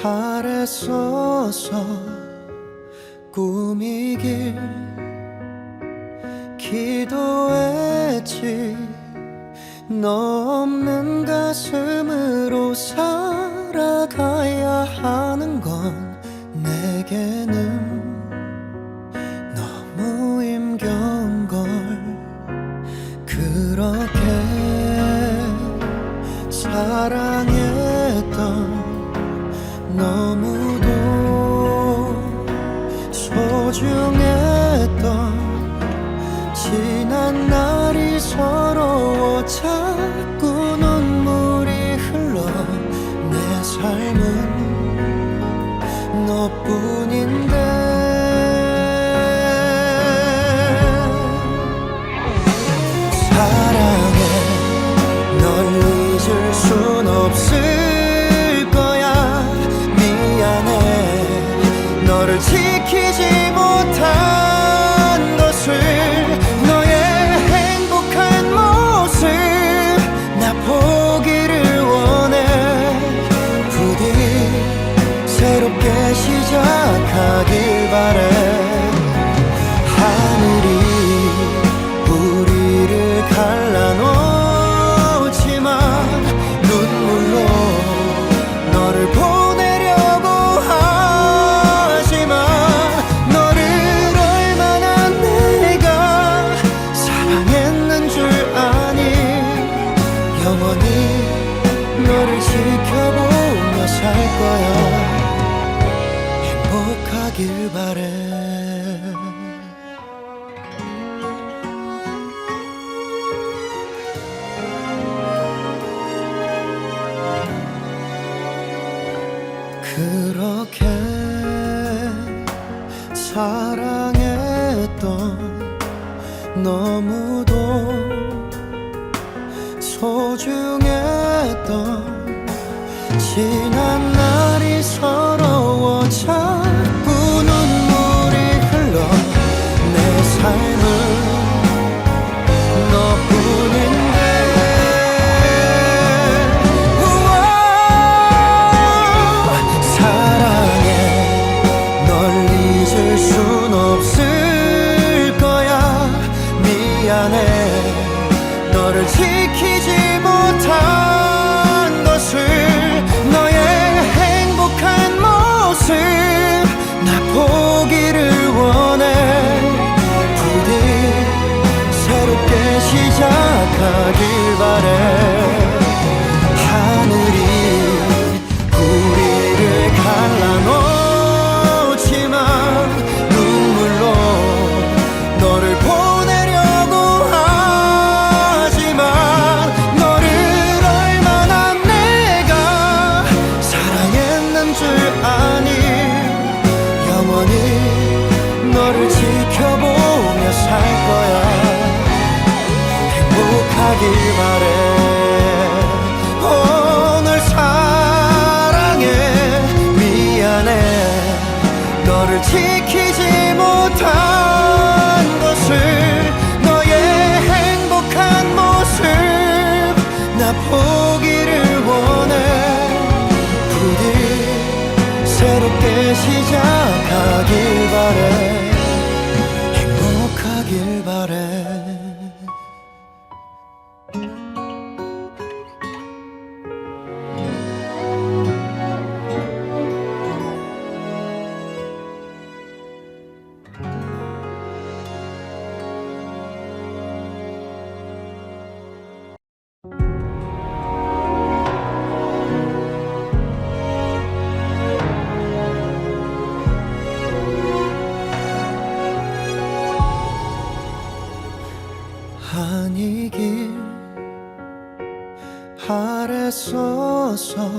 아래 서서 꾸미길 기도했지. 너 없는 가슴으로 살아가야 하는 건 내게는 너무 힘겨운 걸. 그렇게 사랑했던 너무도 소중했던 지난 날이 서러워 자꾸 눈물이 흘러. 내 삶은 너뿐인데 사랑해. 널 잊을 순 없을 거야. 미안해. 너를 지키지 못한 것을. 너의 행복한 모습 나 보기를 원해. 부디 새롭게 시작하길 바래. 하늘이 우리를 갈라놓지만 눈물로 너를 보내려고 하지만 너를 얼마나 내가 사랑했는 줄 아니. 영원히 너를 지켜보며 살 거야. 행복하길 바래. 그렇게 사랑했던 너무도 소중했던 지난 날이 서러워 자꾸 눈물이 흘러. 내 삶은 너뿐인데 사랑해. 널 잊을 순 없을 거야. 미안해. 너를 지키지 못한 것을. 너의 행복한 모습 나 보기를 원해. 부디 새롭게 시작하길 바래. 하늘이 우리를 갈라놓지만 눈물로 너를 보내려고 하지만 너를 얼마나 내가 사랑했는 줄 아니. 영원히 너를 지켜보며 살 거야. 행복하길 바래. 오늘 사랑해. 미안해. 너를 지키지 못한 것을. 너의 행복한 모습 나 보기를 원해. 부디 새롭게 시작하길 바래. 행복하길 바래. 아니길 아래 서서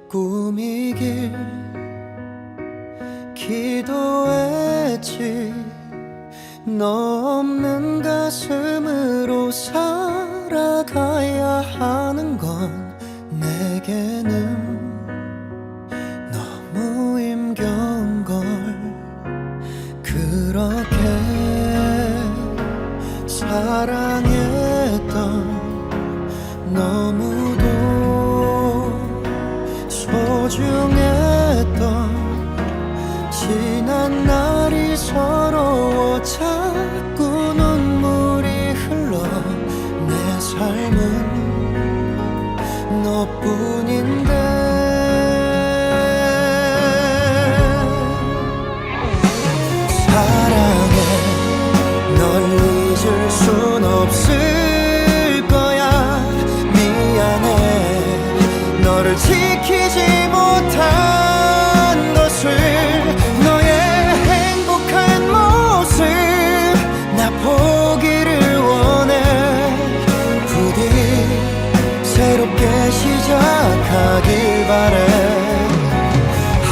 꾸미길 기도했지. 너 없는 가슴으로 살아가야 하는 건 내게는 너무 힘겨운 걸. 그렇게 사랑했던 너무도 소중한 지키지 못한 것을 너의 행복한 모습 나 보기를 원해 부디 새롭게 시작하길 바래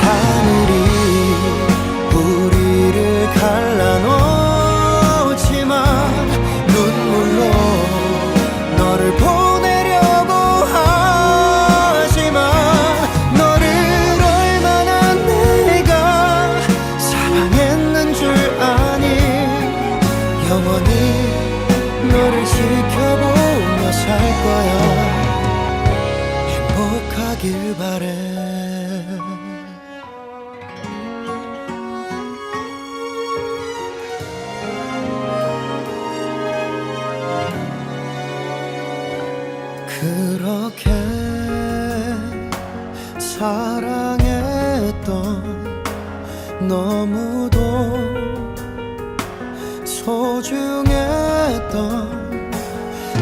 하늘이 우리를 갈라놓지만 눈물로 너를 보내려고 하지만 너를 얼마나 내가 사랑했는 줄 아니 영원히 너를 지켜보며 살 거야 행복하길 바래 그렇게 사랑했던 너무도 소중했던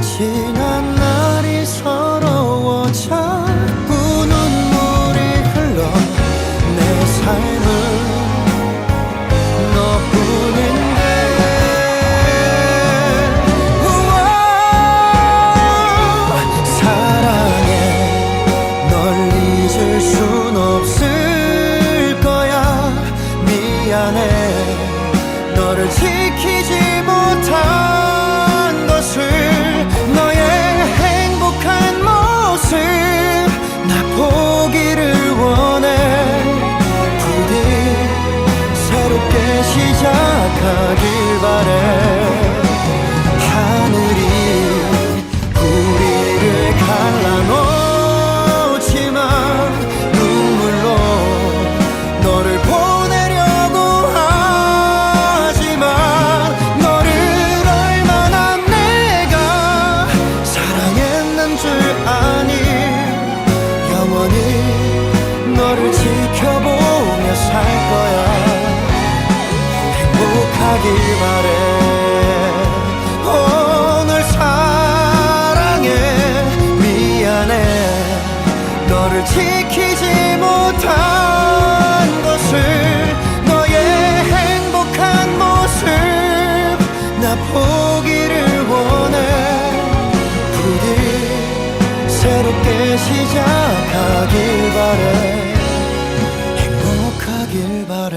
지난 날이 서러워 자꾸 눈물이 흘러 내 삶은 너뿐인데 사랑해 널 잊을 순 없을 거야 미안해 너를 지키지 못한 것을 너의 행복한 모습 나 보기를 원해 부디 새롭게 시작하길 바래 하늘이 우리를 갈라놓지만 눈물로 너를 보내려고 하지만 너를 얼마나 내가 사랑했는 줄 아니 영원히 너를 지켜보며 살 거야 행복하길 바래 오늘 사랑해 미안해 너를 지키지 못한 것을 너의 행복한 모습 나 보기를 원해 부디 새롭게 시작하길 바래 행복하길 바래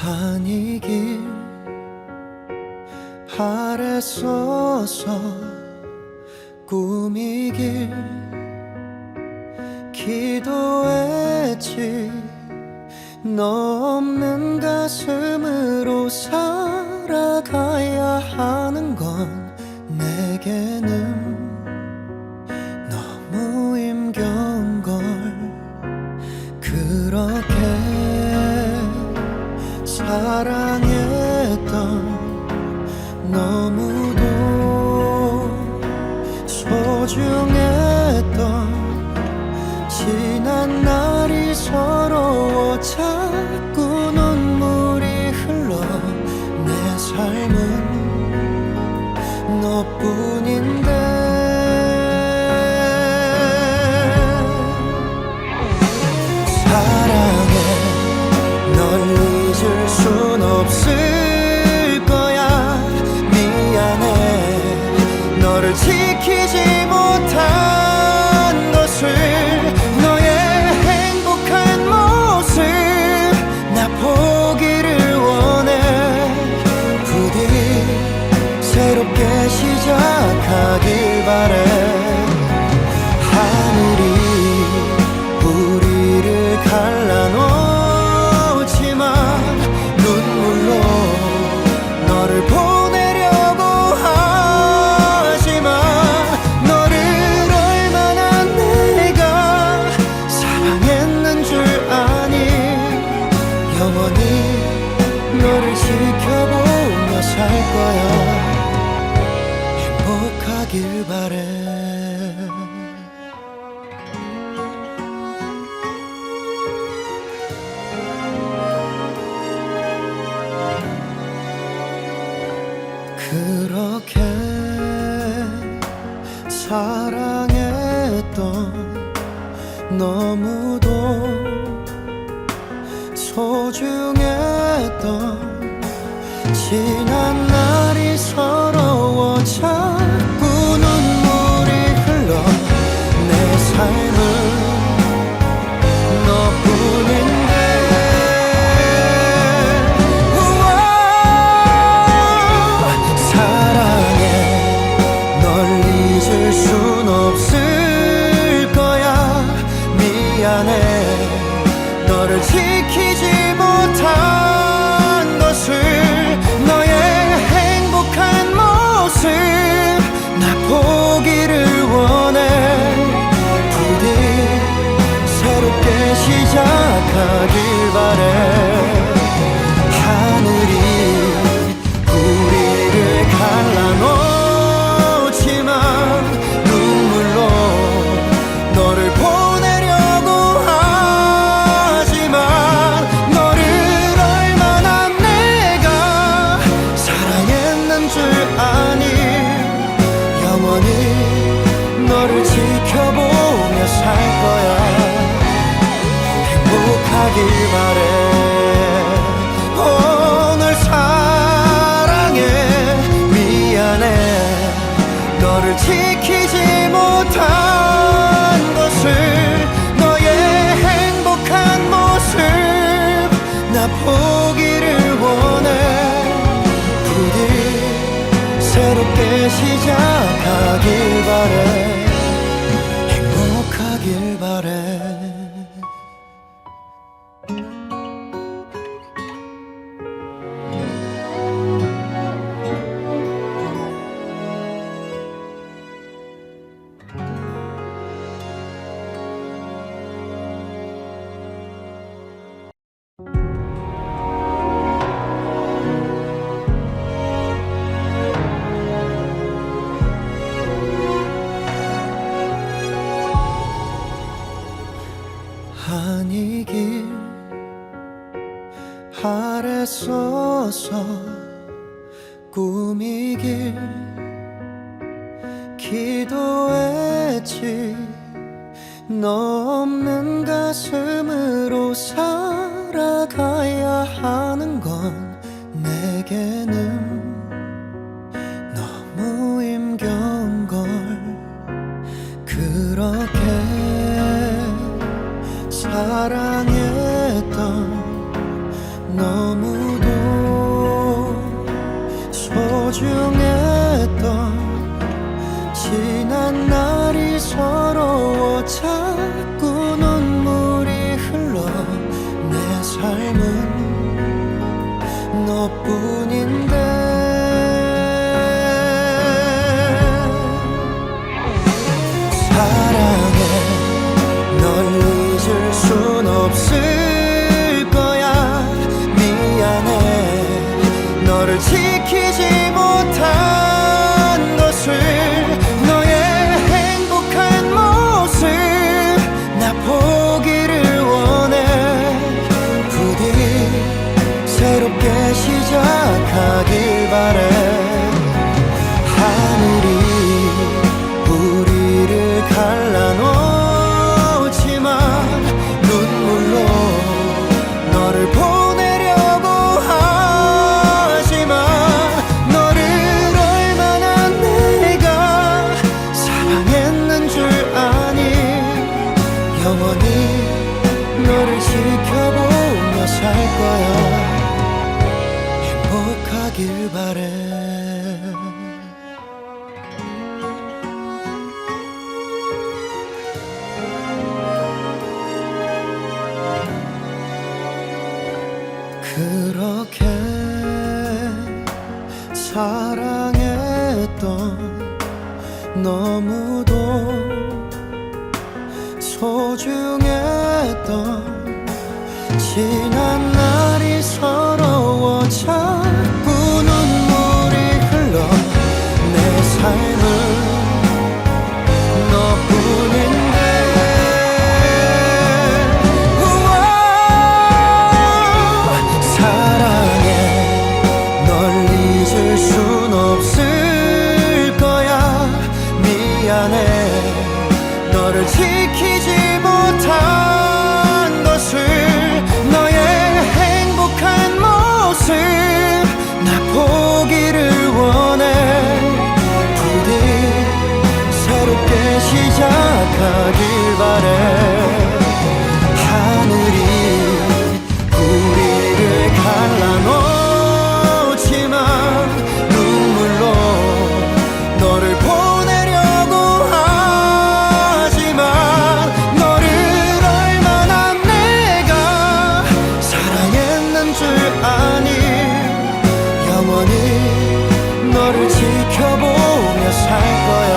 아니길 바랬었어 꿈이길 기도했지 너 없는 가슴으로 살아가야 하는 건 내게는 너무 힘겨운 걸 그렇게 사랑했던 너무도 소중했던 지난 날이 서러워 자꾸 눈물이 흘러 내 삶은 너뿐인데 사랑해 널 잊을 순 없을 거야 미안해 너를 지키지 못한 것을 너의 행복한 모습 나 보기를 원해 부디 새롭게 시작하 너무도 소중했던 지난 날이 서러워 자꾸 눈물이 흘러 내 삶은 너뿐인데 사랑해 널 잊을 순 없을 거야 미안해 너를 지키지 못한 것을 너의 행복한 모습 나 보기를 원해 부디 새롭게 시작하길 바래 하늘이 우리를 갈라놓지만 눈물로 너를 보내려고 하지만 너를 얼마나 내가 사랑했는 줄 아니 영원히 너를 지켜보며 살 거야 행복하길 바래 오늘 사랑해 미안해 너를 지키지 못한 것을 너의 행복한 모습 나 보기를 원해 부디 새롭게 시작하길 바래 행복하길 바래 아니길 아래 서서 꿈이길 기도했지 너 없는 가슴으로 살아가야 하는 건 내게는 너무 힘겨운 걸 그렇게 사랑했던 너무도 소중했던 지난 날이 서러워 자꾸 눈물이 흘러 내 삶은 너뿐인데 사랑해 널 잊을 순 없을 거야 미안해 너를 지키지 못한 것을 너의 행복한 모습 나 보기를 원해 부디 새롭게 시작하길 바래 하늘이 우리를 갈라놓지만 눈물로 너를 보내려고 하지만 너를 얼마나 내가 사랑했는 줄 아니 영원히 너를 지켜보며 살 거야 행복하길 바래 그렇게 사랑했던 너무도 소중했던 지난 날이 서러워 자꾸 눈물이 흘러 내 삶은 너뿐인데 사랑해 널 잊을 순 없을 거야 미안해 너를 시작하길 바래. 하늘이 우리를 갈라놓지만 눈물로 너를 보내려고 하지만 너를 얼마나 내가 사랑했는 줄 아니. 영원히 너를 지켜보며 살 거야.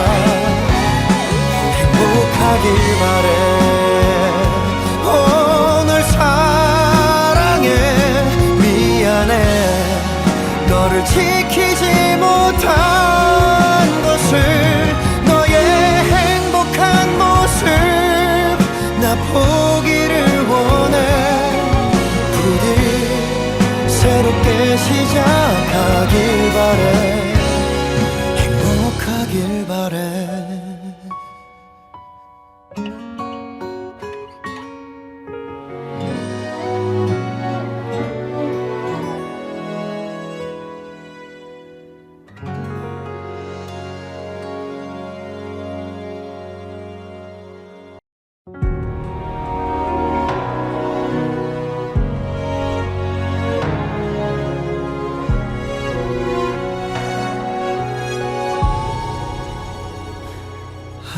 행복하길 바래. 오늘 사랑해 미안해. 너를 지키지 못한 것을, 너의 행복한 모습 나 보기를 원해. 부디 새롭게 시작하길 바래. 행복하길 바래.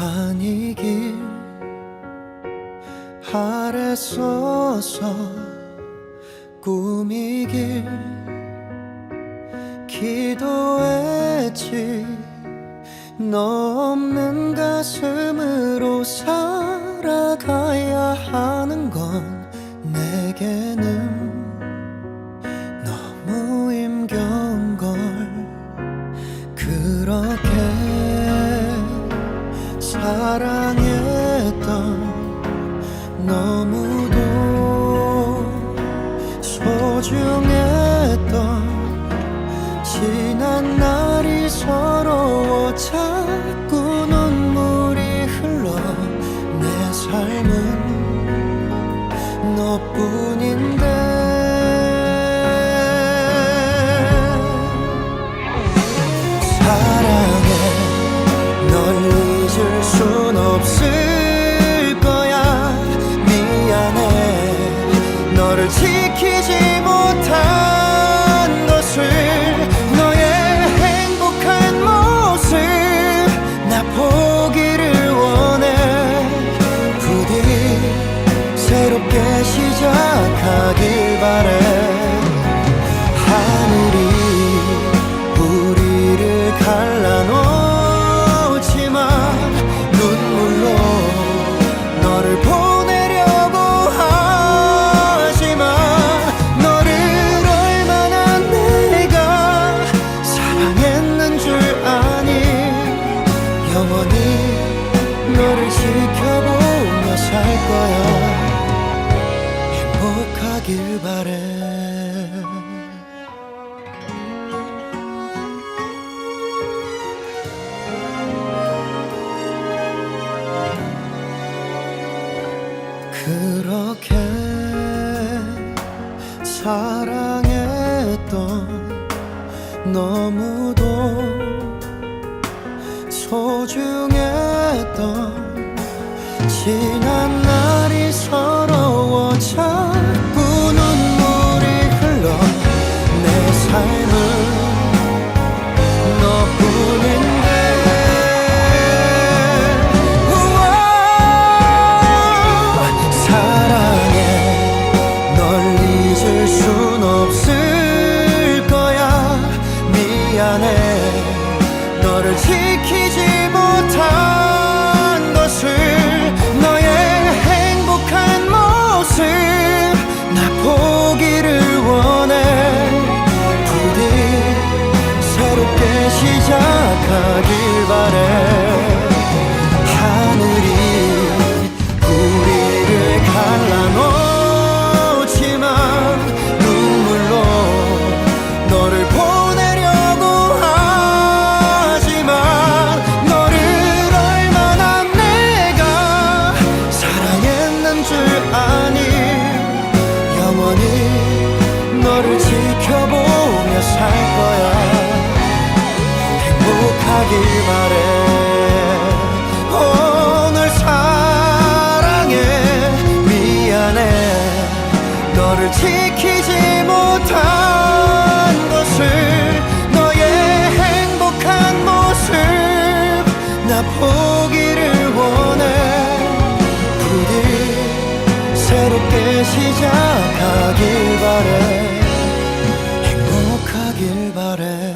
아니길 아래 서서 꿈이길 기도했지. 너 없는 가슴으로 살아가야 하는 건 내게는 너무 힘겨운 걸. 그렇게 사랑했던 너무도 소중했던 지난 날이 서러워 자꾸 눈물이 흘러. 내 삶은 너뿐인데 사랑해 널 잊을 순 없을 거야. 미안해 너를 지키지 못한 것을, 너의 행복한 모습 나 보기를 원해. 부디 새롭게 시작하길 바래. 하늘이 우리를 갈라놓지만 눈물로 너를 보내려고 하지만 너를 얼마나 내가 사랑했는 줄 아니. 영원히 너를 지켜보며 살 거야. 행복하길 바래. 그렇게 사랑했던 너무도 소중했던 지난 날이 서러워 자꾸 눈물이 흘러. 내 삶은 너뿐인데 사랑해 널 잊을 순 없을 거야. 미안해 너를 지키지 못한 것을, 너의 행복한 모습 나 보기를 원해. 부디 새롭게 시작하길 바래. 하늘이 우리를 갈라놓지만 눈물로 너를 보내려고 하지만 너를 얼마나 내가 사랑했는 줄 아니. 영원히 너를 지켜보며 살 거야. 행복하길 바래. 오늘 너를 지키지 못한 것을 너의 행복한 모습 나 보기를 원해 부디 새롭게 시작하길 바래 행복하길 바래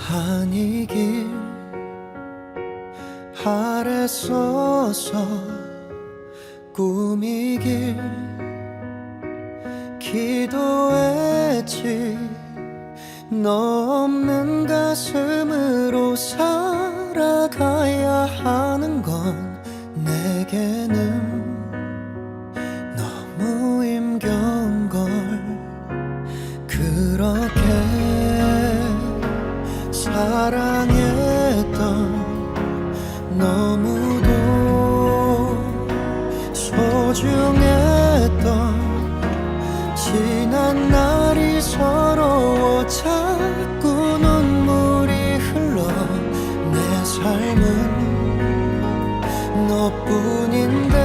아니길 아래 서서 꿈이길 기도했지 너 없는 가슴으로 살아가야 하는 건 내게는 너무 힘겨운 걸 그렇게 사랑했던 너무도 소중했던 지난 날이 서러워 자꾸 눈물이 흘러 내 삶은 너뿐인데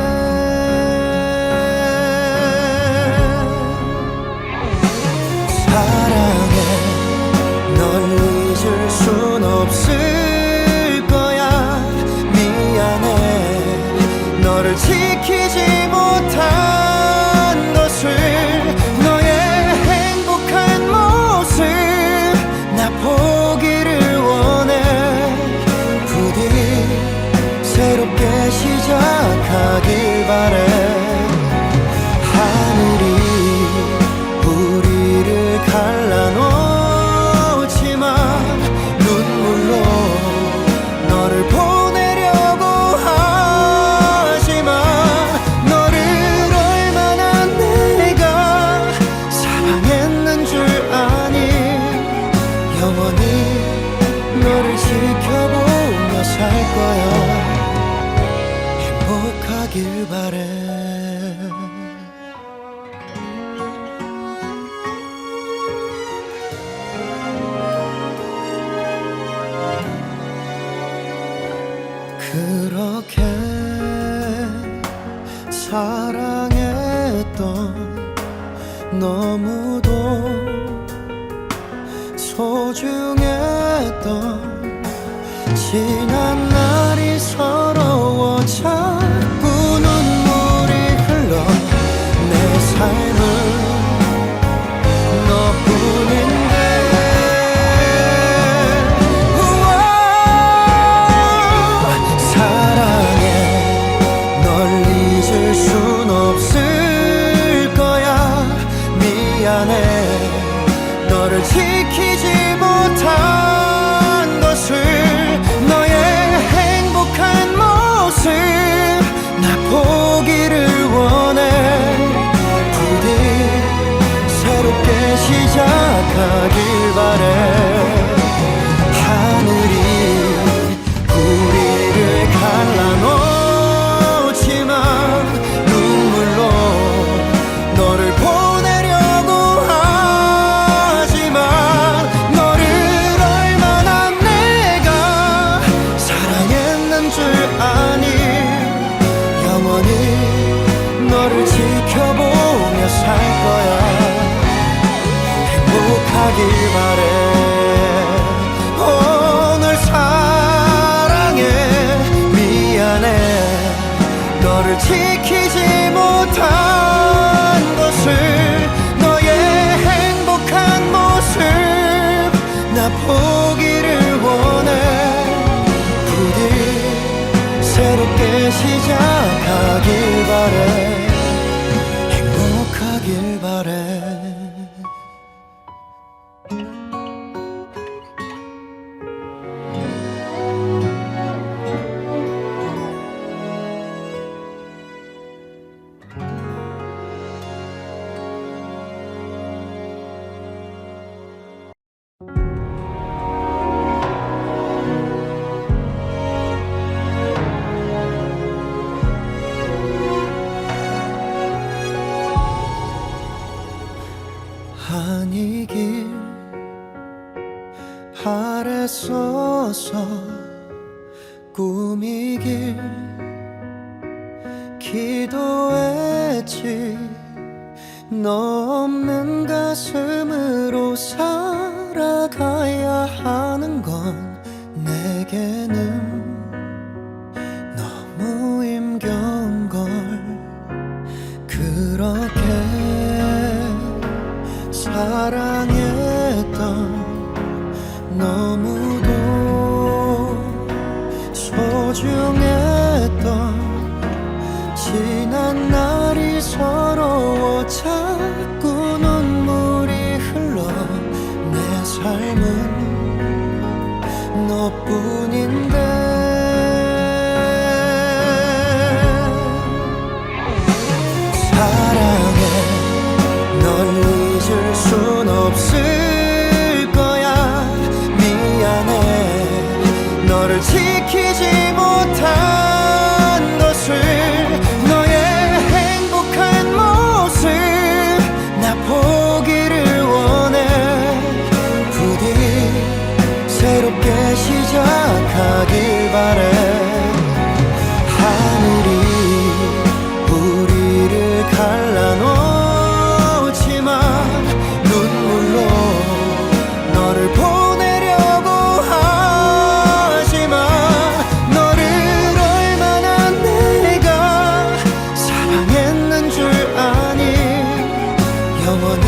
사랑해 널 잊을 순 없을 거야 미안해 너를 지키지 못한 것을 너의 행복한 모습 나 보기를 원해 부디 새롭게 시작하길 바래 하늘이 우리를 갈라놓지만 눈물로 너를 보내려고 하지만 너를 얼마나 내가 사랑했는 줄 아니 영원히 너를 지켜보며 살 거야 행복하길 바래 그렇게 사랑했던 너무도 소중했던 지난 날이 서러워 자꾸 눈물이 흘러 내 삶은 너뿐인데 사랑해 널 잊을 순 없을 거야 미안해 너를 지키지 못한 것을 너의 행복한 모습 나 보기를 원해 부디 새롭게 시작하길 바래 하늘이 우리를 갈라놓지만 눈물로 너를 보내려고 하지만 너를 얼마나 내가 사랑했는 줄 아니 영원히 너를 지켜보며 살 거야 행복하길 바래 오늘 사랑해 미안해 너를 지키지 못한 것을 너의 행복한 모습 나 보기를 원해 부디 새롭게 시작하길 바래 행복하길 바래 너 없는 가슴으로 살아가야 하는 건 내게는 너무 힘겨운 걸. 그렇게 사랑했던 너무도 소중했던 지난 날이 서러워 자꾸 눈물이 흘러. 내 삶은 너뿐인데 사랑해. 널 잊을 순 없을 거야. 미안해. 너를 지키지 못한 것을. 너의 행복한 모습 나 보기를 원해. 부디 새롭게 시작하길 바래. 하늘이 우리를 갈라놓지만 눈물로 너를 보내려고 하지만 너를 얼마나 내가 사랑했는 줄 아니. 영원히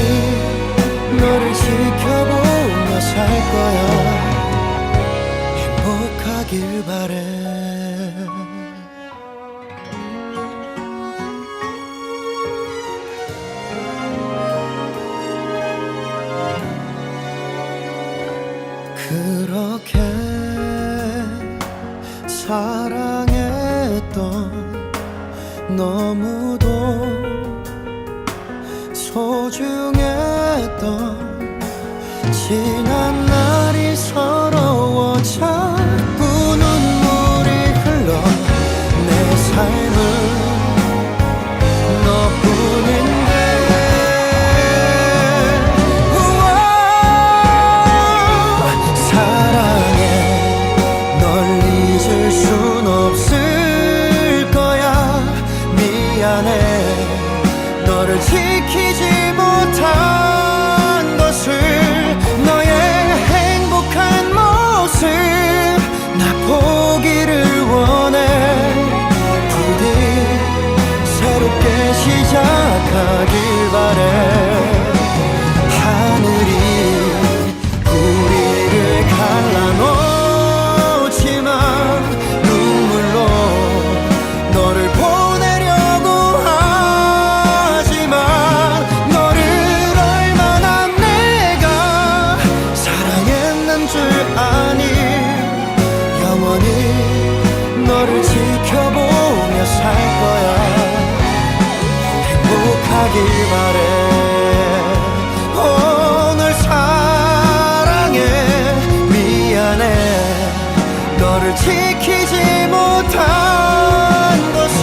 너를 지켜보며 살 거야. 행복하길 바래. 그렇게 사랑했던 너무도 소중했던 지난 날이 서러워 자꾸 눈물이 흘러. 내 삶은 너뿐인데 사랑해. 널 잊을 순 없을 거야. 미안해. 너를 지키지 못한 것을. 너의 행복한 모습 나 보기를 원해. 부디 새롭게 시작하길 바래. 하늘이 우리를 갈라놓지만 눈물로 너를 보내려고 하지만 너를 얼마나 내가 사랑했는 줄 아니. 영원히 너를 지켜보며 살 거야. 행복하길 바래. 오늘 사랑해. 미안해. 너를 지키지 못한 것을.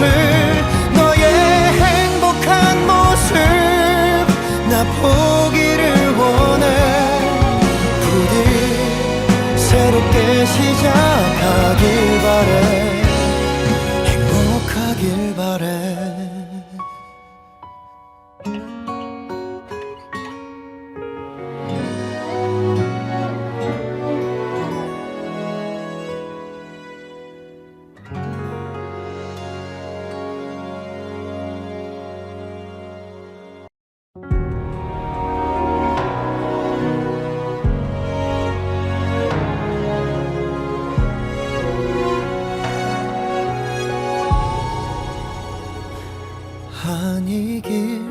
너의 행복한 모습 나 보기를 원해. 부디 새롭게 시작하길 바래. 행복하길 바래. 아니길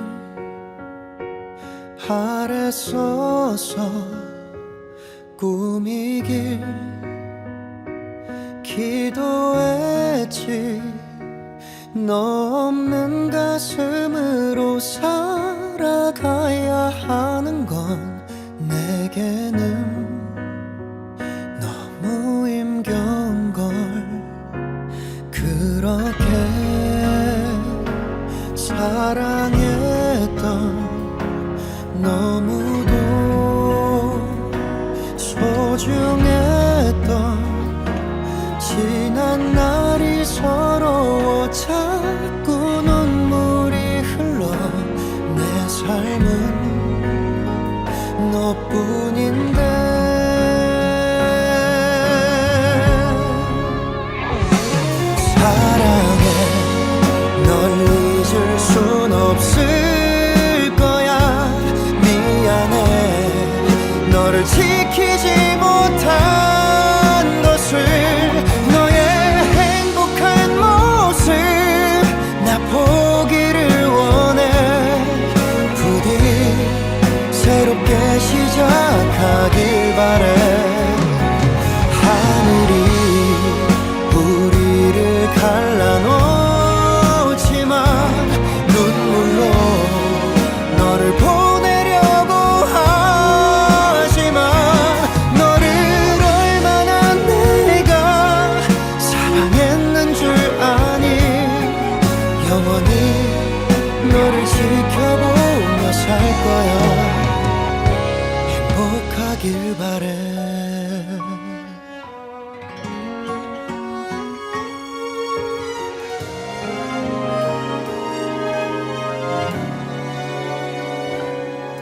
바랬었어. 꿈이길 기도했지. 너 없는 가슴으로 살아가야 하는 건 내게는 너무 힘겨운 걸. 그렇게 사랑했던 너무도 소중했던 지난 날이 서러워 자꾸 눈물이 흘러. 내 삶 삶은 너뿐인데 사랑해 널 잊을 순 없을 거야 미안해 너를 지키지 못한 것을 너의 행복한 모습 나 보기를 원해 부디 새롭게 시작하길 바래 하늘이 우리를 갈라놓지만 눈물로 너를 보내려고 하지만 너를 얼마나 내가 사랑했는 줄 아니 영원히 너를 지켜보며 살 거야 행복하길 바래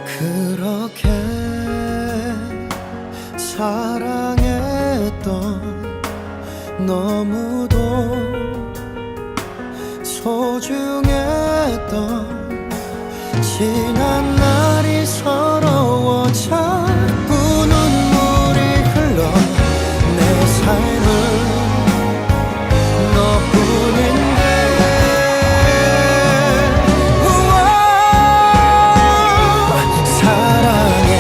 그렇게 사랑했던 너무도 소중했던 지난 날이 서러워 자꾸 눈물이 흘러 내 삶은 너뿐인데 사랑해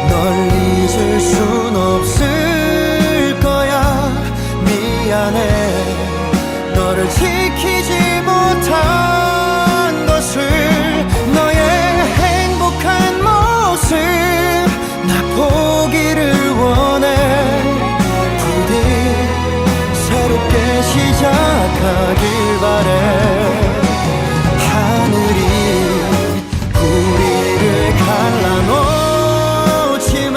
널 잊을 순 없을 거야 미안해 너를 지키지 못한 것을 너의 행복한 모습 나 보기를 원해 부디 새롭게 시작하길 바래 하늘이 우리를 갈라놓지만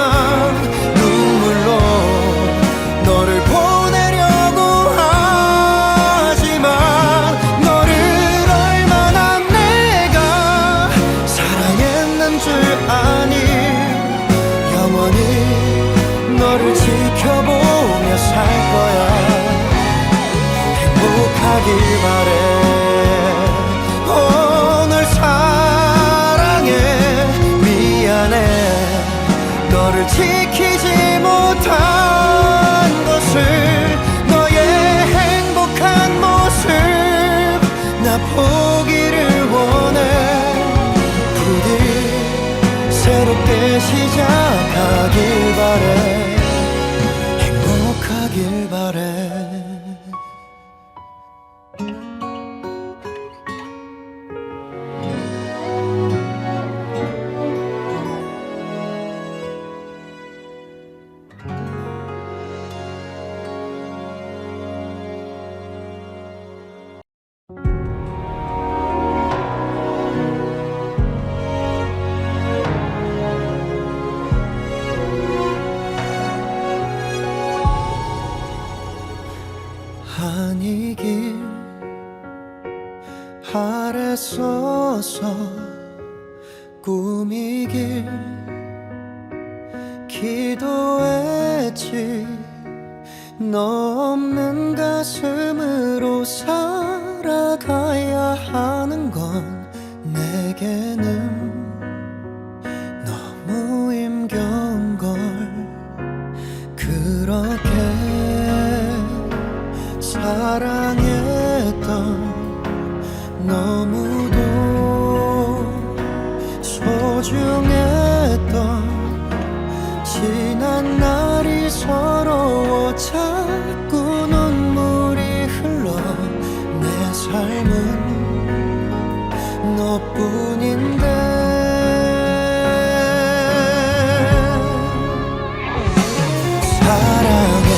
눈물로 너를 보내려고 하지만 너를 얼마나 내가 사랑했는 줄 아니 영원히 너를 지켜보며 살 거야 행복하길 바래 오늘 사랑해 미안해 너를 지키지 못한 것을 너의 행복한 모습 나 보기를 원해 부디 새롭게 시작하길 바래 행복하길 바래 아니길 바랬었어 꿈이길 기도했지 너 없는 가슴으로 살아가야 하는 건 내게는 너무 힘겨운 걸 그렇게 사랑했던 너무도 소중했던 지난 날이 서러워 자꾸 눈물이 흘러 내 삶은 너뿐인데 사랑해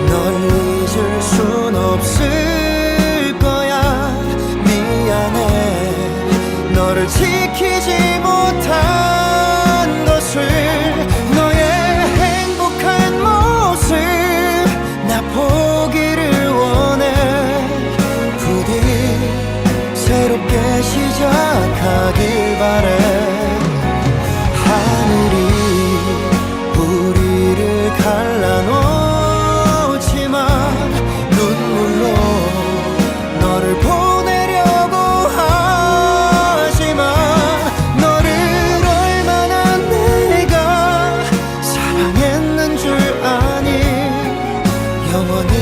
널 잊을 순 없을 거야 미안해 너를 지키지 못한 것을 너의 행복한 모습 나 보기를 원해 부디 새롭게 시작 시작하길 바래. 하늘이 우리를 갈라놓지만 눈물로 너를 보내려고 하지만 너를 얼마나 내가 사랑했는 줄 아니. 영원히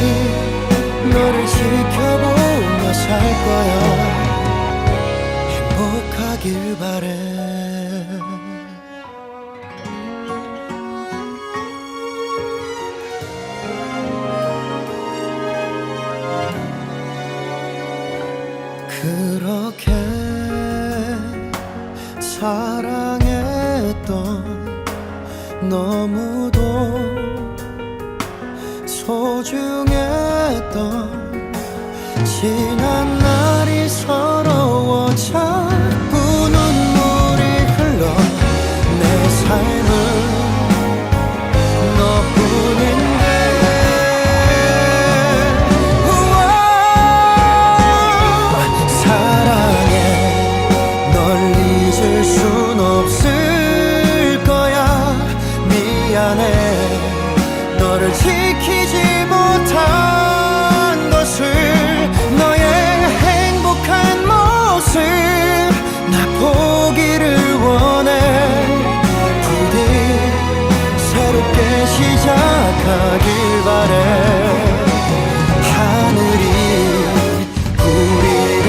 너를 지켜보며 살 거야. 행복하길 바래. 그렇게 사랑했던 너무도 소중했던 지난 날이 서러워 자꾸 눈물이 흘러. 내 삶은 너뿐인데 사랑해. 널 잊을 순 없을 거야. 미안해. 너를 지키지 못한 것을. 너의 행복한 모습 나 보기를 원해. 부디 새롭게 시작하길 바래. 하늘이 우리를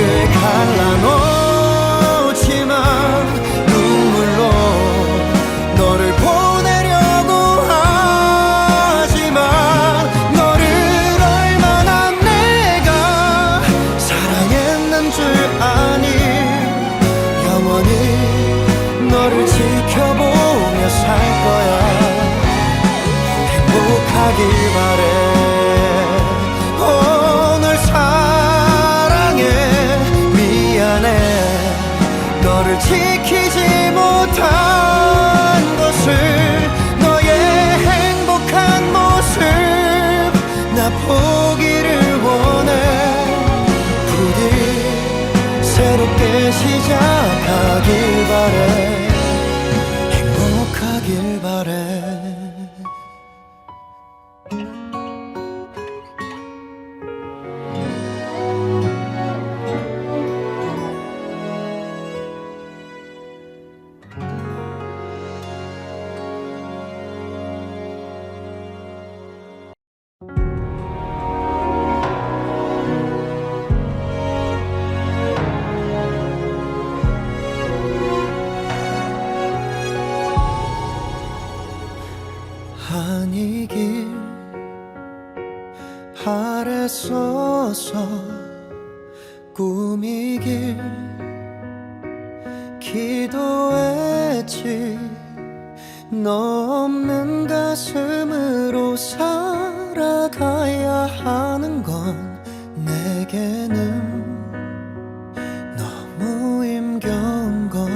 갈라놓지만 눈물로 너를 보내려고 하지만 너를 얼마나 내가 사랑했는 줄 아니. 영원히 너를 지켜보며 살 거야. 행복하길 바래. 오늘 사랑해. 미안해. 너를 지키지 못한 것을. 너의 행복한 모습 나 보기를 원해. 부디 새롭게 시작하길 바래. 행복하길 바래. 아니길 아래 서서 꿈이길 기도했지. 너 없는 가슴으로 살아가야 하는 건 내게는 너무 힘겨운 걸.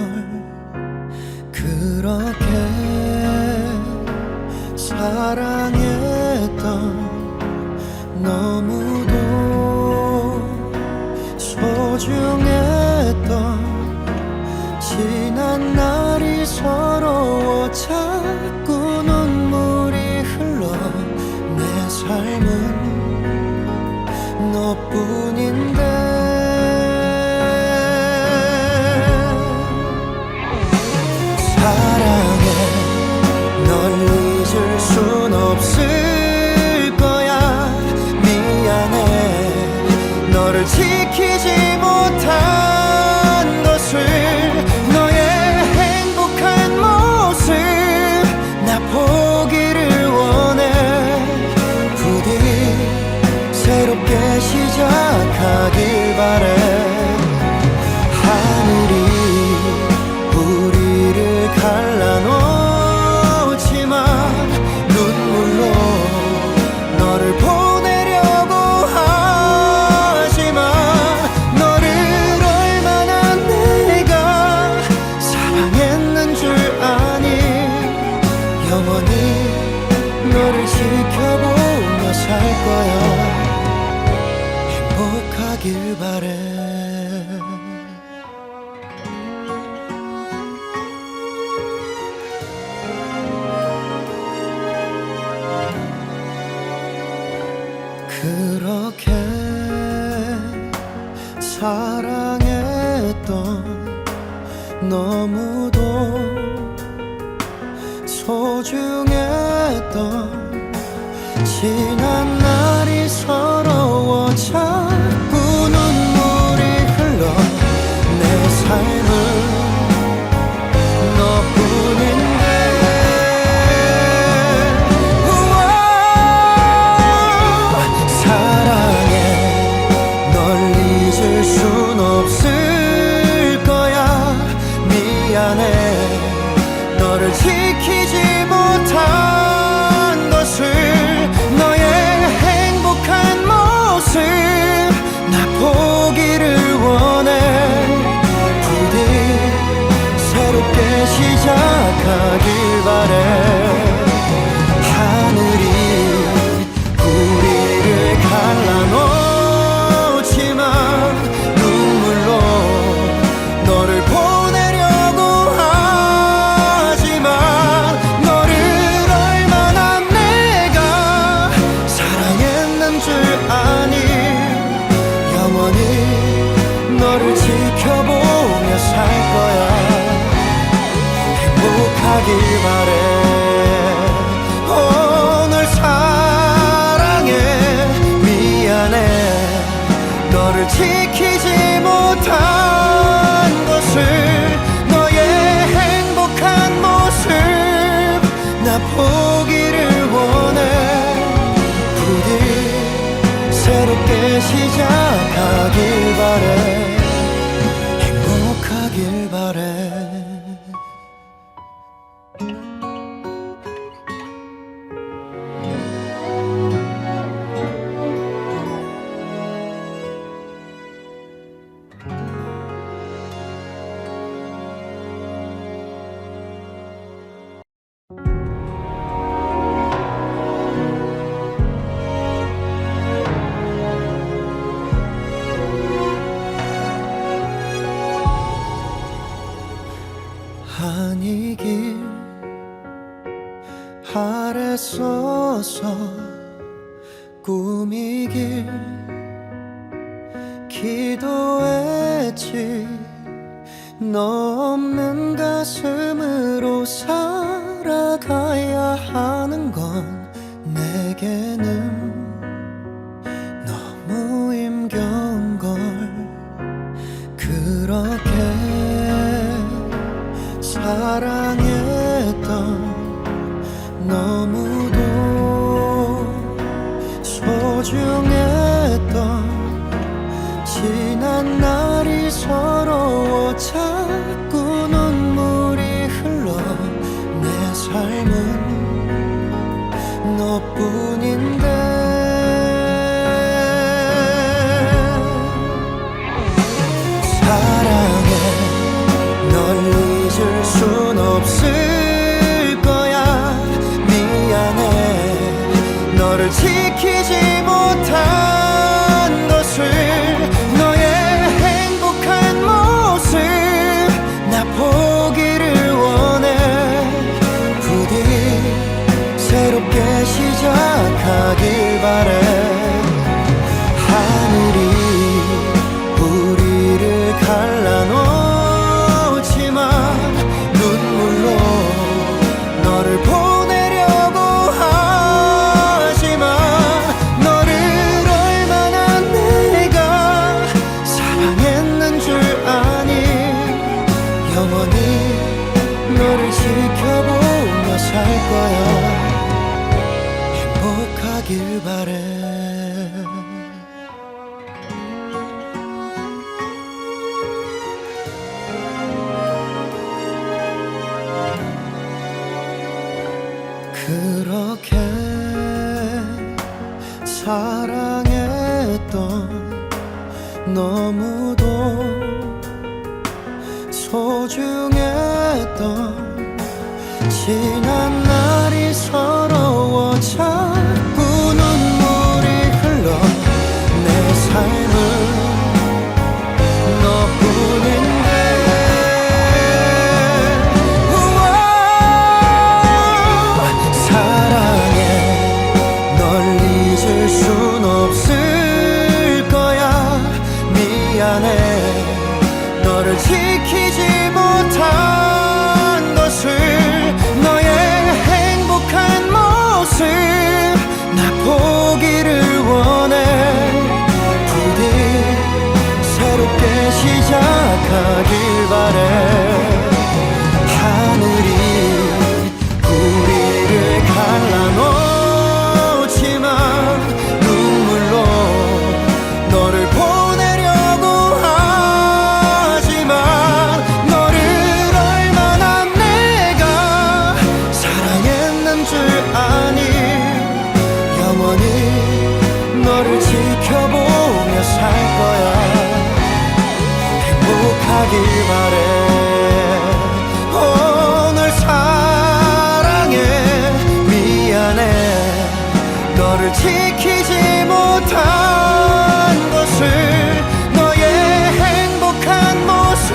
그렇게 사랑했던 너무도 소중했던 지난 날이 서러워 자꾸 눈물이 흘러. 내 삶은 너뿐인데 사랑해. 널 잊을 순 없을 거야. 미안해. 너를 지키지 못한 것을. 너의 행복한 모습 나 보기를 원해. 부디 새롭게 시작하길 바래. 하늘이 우리를 갈라놓지만 눈물로 사랑했던 너무도 소중했던 지난 날이 서러워 자꾸 눈물이 흘러 내 삶은 너뿐인데 사랑해 널 잊을 순 없을 거야 미안해 너를 지키지 못한 것을 너의 행복한 모습 나 보기를 원해 부디 새롭게 시작하길 바래 하늘이 우리를 갈라놓지만 눈물로 너를 보내려고 하지만 너를 얼마나 내가 사랑했는 줄 아니 영원히 너를 지켜보며 살 거야 행복하길 바래 널 사랑해 미안해 너를 지키지 못한 것을 너의 행복한 모습 나 보기를 원해 부디 새롭게 시작하길 바래 행복하길 바래 아니길 아래 서서 꿈이길 기도했지 너 없는 가슴으로 살아가야 하는 건 내게는 너무 힘겨운 걸 그렇게 사랑했던 너무도 소중했던 지난 날이 서러워 자꾸 눈물이 흘러 내 삶은 너뿐인데 사랑해 널 잊을 순 없을 거야 미안해 너를 지키지 못한 것을 너의 행복한 모습 나 보기를 원해 부디 새롭게 시작하길 바래 하늘이 우리를 갈라놓지만 눈물로 너를 보내려고 하지만 너를 얼마나 내가 사랑했는 줄 아니 영원히 너를 지켜보며 살 거야 행복하길 바래 그렇게 사랑했던 너무도 소중했던 지난 날이 서러워 자꾸 눈물이 흘러 내 삶은 너뿐인데 사랑해 널 잊을 순 없을 거야 미안해 지키지 못한 것을, 너의 행복한 모습 나 보기를 원해. 부디 새롭게 시작하길 바래. 하늘이 우리를 갈라놓지만 눈물로 너를 보내려고 하지만, 너를 얼마나 내가 사랑했는 줄 아니. 영원히 너를 지켜보며 살 거야. 행복하길 바래. 오늘 사랑해 미안해. 너를 지키지 못한 것을, 너의 행복한 모습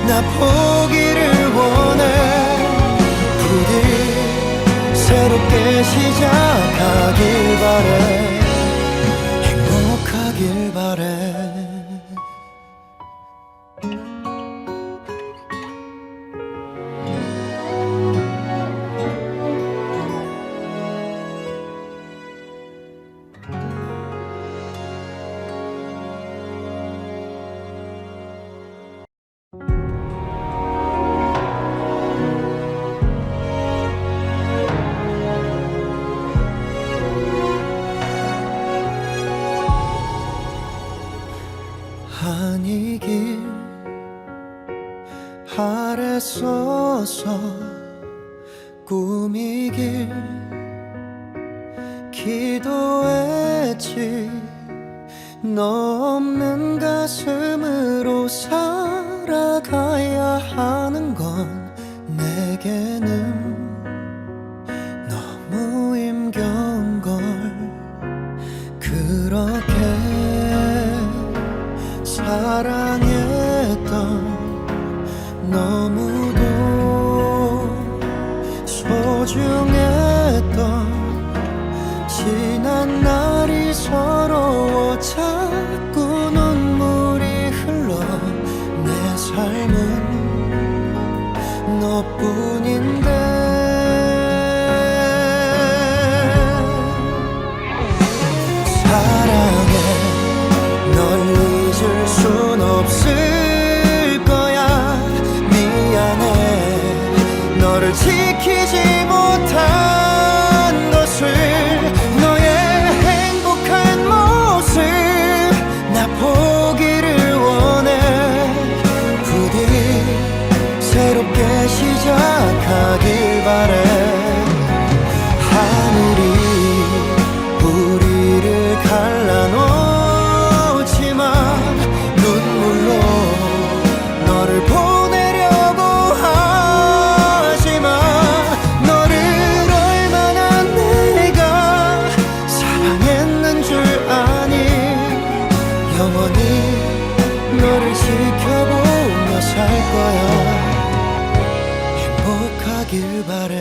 나 보기를 원해. 부디 새롭게 시작하길 바래. 행복하길 바래. 아니길 아래 서서 꿈이길 기도했지. 너 없는 가슴으로 살아가야 하는 건 내게는 너무 힘겨운 걸. 그렇게 사랑했던 너무도 소중했던 지난 날이 서러워 자꾸 눈물이 흘러. 내 삶은 너뿐인데 사랑해. 널 잊을 순 없을 거야. 미안해. 너를 지키지 못한 것을, 너의 행복한 모습 나 보기를 원해. 부디 새롭게 시작하길 바래. 하늘이 우리를 갈라놓지만 눈물로 너를 보내려고 하지만, 너를 얼마나 내가 사랑했는 줄 아니. 영원히 너를 지켜보며 살 거야. 행복하길 바래.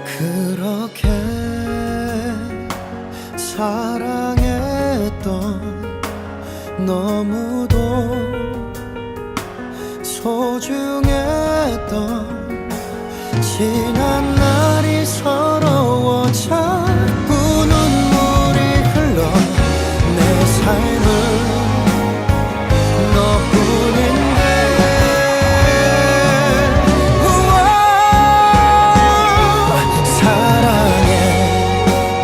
그렇게 사랑했던 너무도 소중했던 지난 날이 서러워 자꾸 눈물이 흘러. 내 삶은 너뿐인데 사랑해.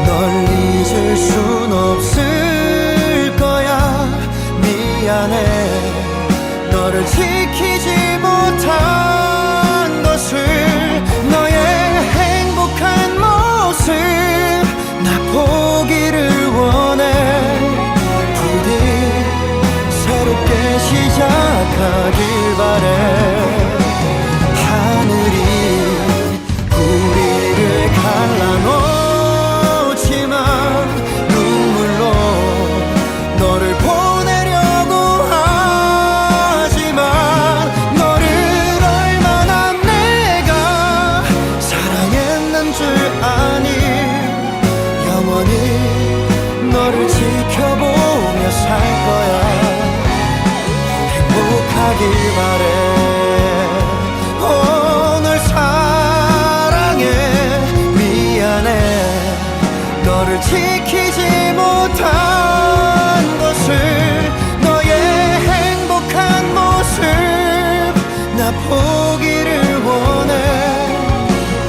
널 잊을 순 없을 거야. 미안해. 너를 지키지 못한 것을, 너의 행복한 모습 바래. 오늘 사랑해 미안해 너를 지키지 못한 것을. 너의 행복한 모습 나 보기를 원해.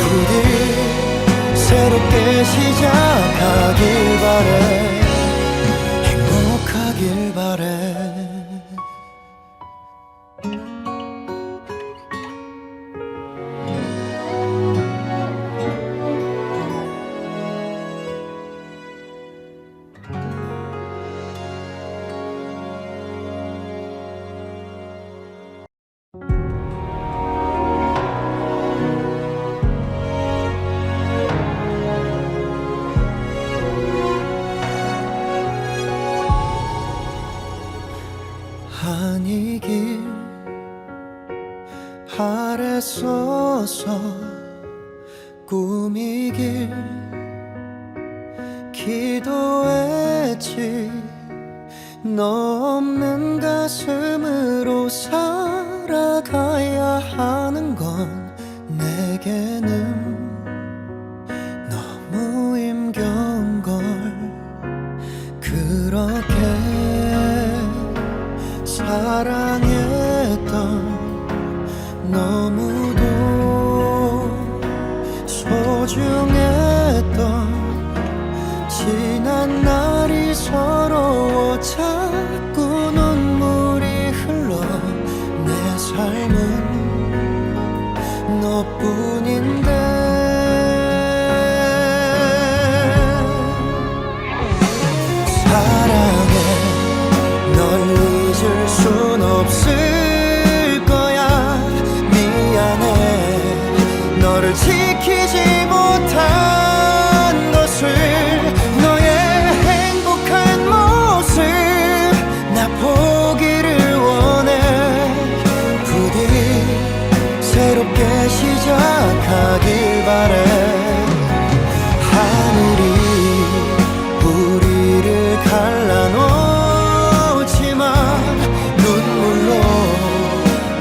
부디 새롭게 시작하길 바래. 행복하길 바래. 아니길 바랬었어. 꿈이길 기도했지. 너 없는 가슴으로 살아가야 하는 건 내게는 너무 힘겨운 걸. 그렇게 사랑했던 너무도 소중했던 지난 날이 서러워 자꾸 눈물이 흘러. 내 삶은 너뿐인데 사랑해 널 잊을 순 없을 거야. 미안해 너를 지키지 못한 것을. 너의 행복한 모습 나 보기를 원해. 부디 새롭게 시작하길 바래. 하늘이 우리를 갈라놓지만 눈물로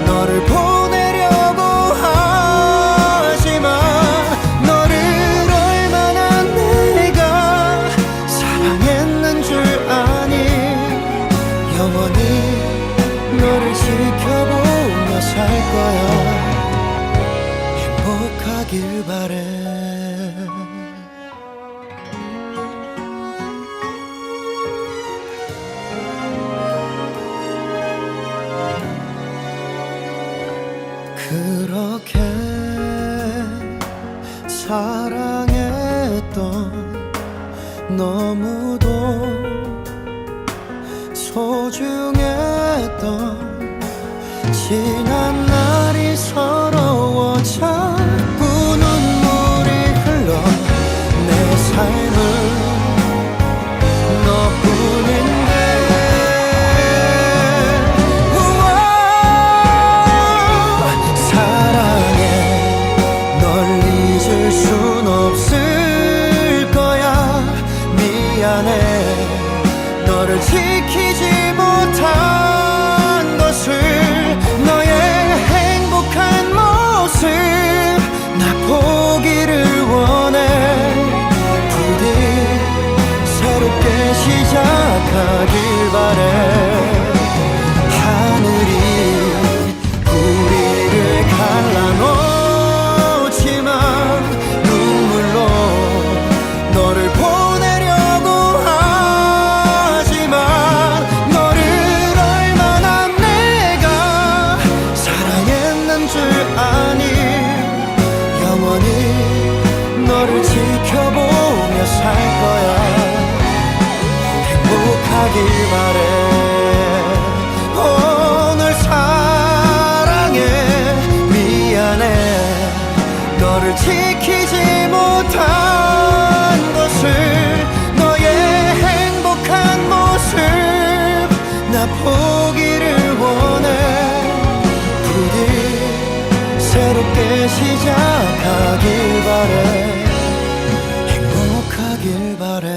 너를 보내려고 하지만 너를 얼마나 내가 사랑했는 줄 아니. 영원히 너를 지켜보며 살 거야. 행복하길 바래. 그렇게 사랑했던 너무도 소중했던 지난 날이 서러워 자꾸 눈물이 흘러. 내 삶은 너뿐인데 사랑해 널 잊을 순 없을 거야. 미안해 너를 지키지 못한 것을. 너의 행복한 모습 나 보기를 원해. 부디 새롭게 시작하길 바래. 하늘이 우리를 갈라놓지만 눈물로 너를 보내려고 하지만 너를 얼마나 내가 사랑했는 줄 아니. 영원히 너를 지켜보며 살 거야. 행복하길 바래. 오늘 사랑해 미안해 너를 지키지 못한 것을. 너의 행복한 모습 나 보기를 원해. 부디 새롭게 시작하길 바래. 행복하길 바래.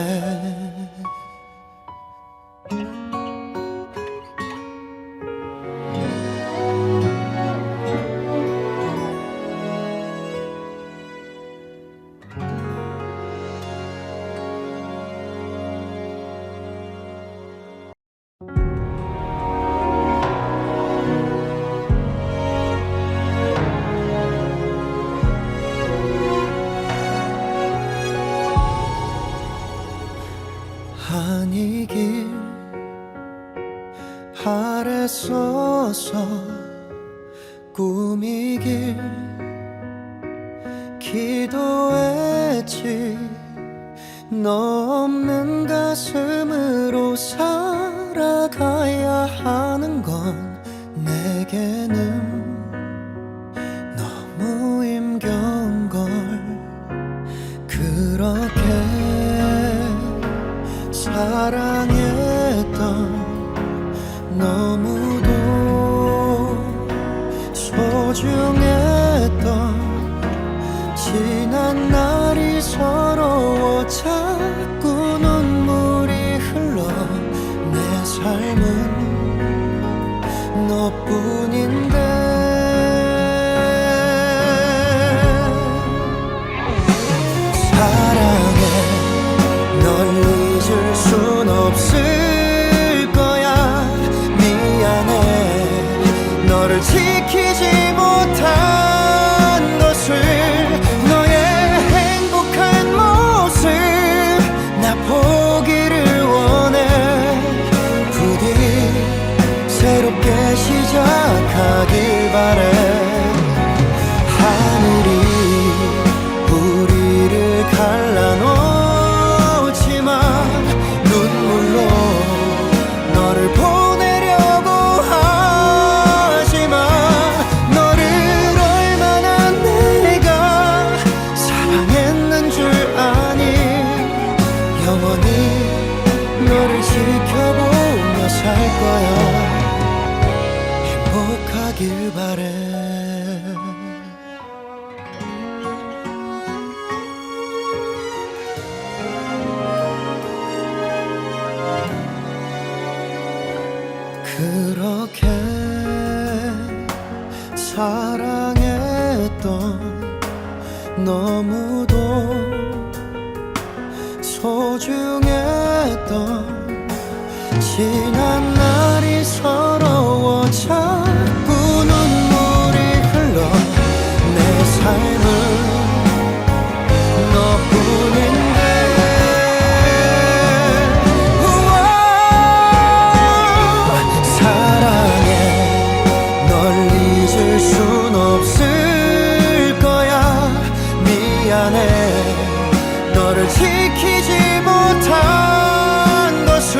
애써서 꾸미길 기도했지. 너 없는 가슴으로 살아가야 하는 건 내게는 너무 힘겨운 걸. 그렇게 사랑했던 너무도 소중했던 지난 날이 서러워 자꾸 눈물이 흘러. 내 삶은 너뿐인데 사랑해. 널 잊을 순 없을 거야. 미안해. 너를 지키지 못한 것을. 너의 행복한 모습 나 보기를 원해. 부디 새롭게 시작하길 바래. 하늘이 우리를 갈라놓지만 눈물로 너를 보내려고 하지만 너를 얼마나 내가 사랑했는 줄 아니. 영원히 너를 지켜보며 살 거야. 행복하길 바래. 그렇게 사랑했던 너무도 소중했던 지난 날이 서러워 자꾸 눈물이 흘러. 내 삶은 너뿐인데 사랑해. 널 잊을 순 없을 거야. 미안해. 너를 지키지 못한 것을.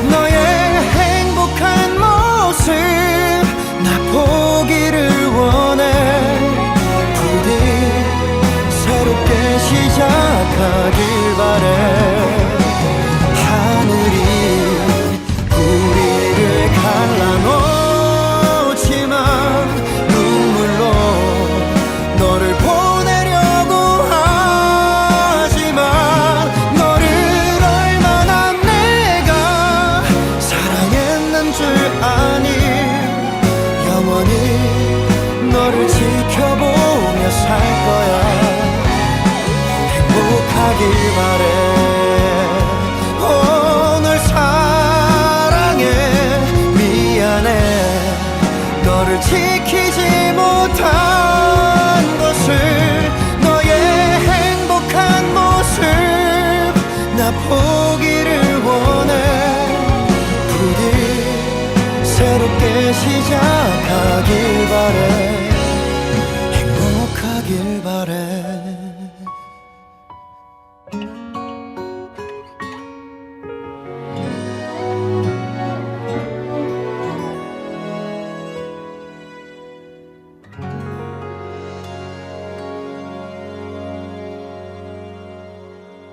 너의 행복한 모습 나 보기를 원해. 부디 새롭게 시작하길 바래. 하늘이 우리를 갈라놓지만 눈물로 너를 보내려고 하지만 너를 얼마나 내가 사랑했는 줄 아니. 영원히 너를 지켜보며 살 거야. 행복하길 바래. 널 사랑해. 미안해. 너를 지키지 못한